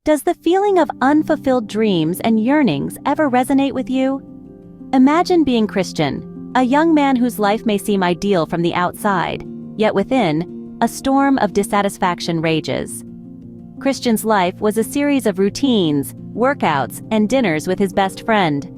Does the feeling of unfulfilled dreams and yearnings ever resonate with you? Imagine being Cristian, a young man whose life may seem ideal from the outside, yet within, a storm of dissatisfaction rages. Cristian's life was a series of routines, workouts, and dinners with his best friend.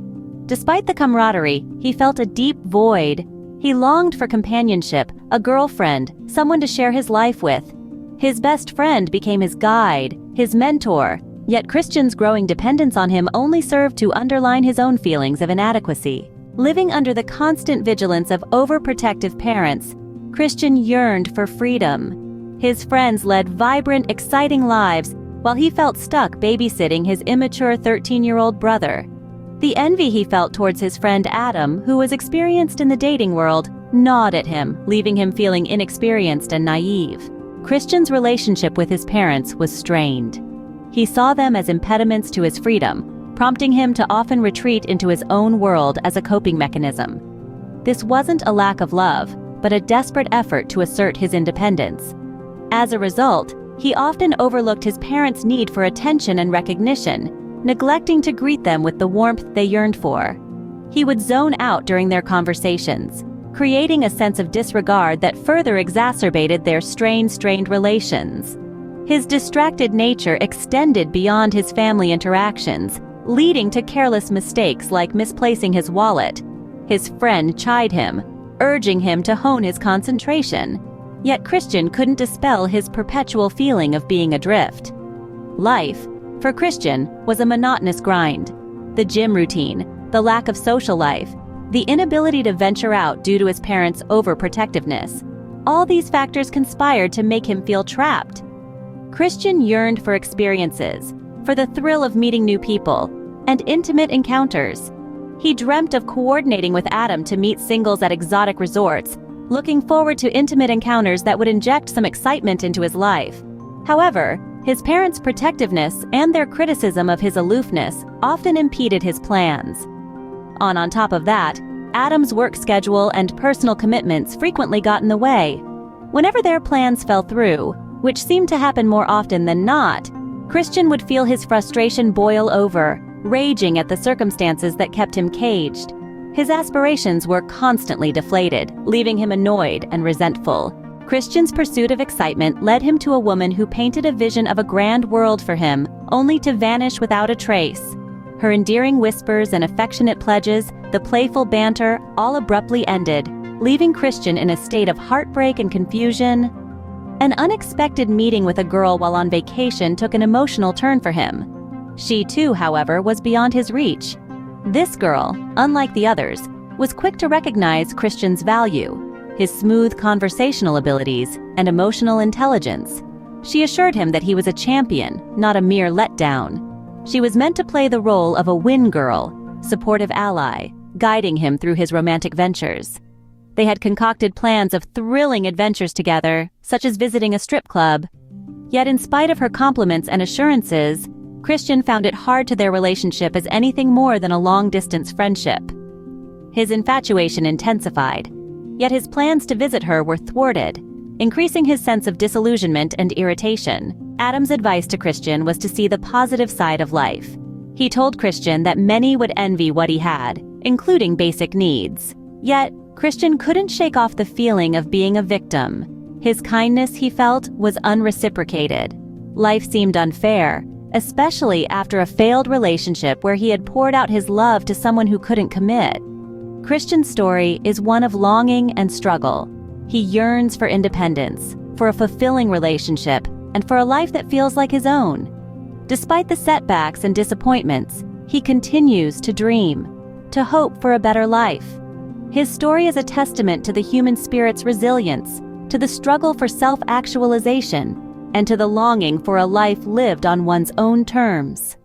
Despite the camaraderie, he felt a deep void. He longed for companionship, a girlfriend, someone to share his life with. His best friend became his guide, his mentor, yet Cristian's growing dependence on him only served to underline his own feelings of inadequacy. Living under the constant vigilance of overprotective parents, Cristian yearned for freedom. His friends led vibrant, exciting lives, while he felt stuck babysitting his immature 13-year-old brother. The envy he felt towards his friend Adam, who was experienced in the dating world, gnawed at him, leaving him feeling inexperienced and naive. Cristian's relationship with his parents was strained. He saw them as impediments to his freedom, prompting him to often retreat into his own world as a coping mechanism. This wasn't a lack of love, but a desperate effort to assert his independence. As a result, he often overlooked his parents' need for attention and recognition, neglecting to greet them with the warmth they yearned for. He would zone out during their conversations, creating a sense of disregard that further exacerbated their strained relations. His distracted nature extended beyond his family interactions, leading to careless mistakes like misplacing his wallet. His friend chid him, urging him to hone his concentration. Yet Cristian couldn't dispel his perpetual feeling of being adrift. Life, for Cristian, was a monotonous grind. The gym routine, the lack of social life, the inability to venture out due to his parents' overprotectiveness. All these factors conspired to make him feel trapped. Cristian yearned for experiences, for the thrill of meeting new people, and intimate encounters. He dreamt of coordinating with Adam to meet singles at exotic resorts, looking forward to intimate encounters that would inject some excitement into his life. However, his parents' protectiveness and their criticism of his aloofness often impeded his plans. On top of that, Adam's work schedule and personal commitments frequently got in the way. Whenever their plans fell through, which seemed to happen more often than not, Cristian would feel his frustration boil over, raging at the circumstances that kept him caged. His aspirations were constantly deflated, leaving him annoyed and resentful. Cristian's pursuit of excitement led him to a woman who painted a vision of a grand world for him, only to vanish without a trace. Her endearing whispers and affectionate pledges, the playful banter, all abruptly ended, leaving Cristian in a state of heartbreak and confusion. An unexpected meeting with a girl while on vacation took an emotional turn for him. She too, however, was beyond his reach. This girl, unlike the others, was quick to recognize Cristian's value, his smooth conversational abilities, and emotional intelligence. She assured him that he was a champion, not a mere letdown. She was meant to play the role of a win girl, supportive ally, guiding him through his romantic ventures. They had concocted plans of thrilling adventures together, such as visiting a strip club. Yet in spite of her compliments and assurances, Cristian found it hard to their relationship as anything more than a long-distance friendship. His infatuation intensified, yet his plans to visit her were thwarted, increasing his sense of disillusionment and irritation. Adam's advice to Cristian was to see the positive side of life. He told Cristian that many would envy what he had, including basic needs. Yet, Cristian couldn't shake off the feeling of being a victim. His kindness, he felt, was unreciprocated. Life seemed unfair, especially after a failed relationship where he had poured out his love to someone who couldn't commit. Cristian's story is one of longing and struggle. He yearns for independence, for a fulfilling relationship, and for a life that feels like his own. Despite the setbacks and disappointments, he continues to dream, to hope for a better life. His story is a testament to the human spirit's resilience, to the struggle for self-actualization, and to the longing for a life lived on one's own terms.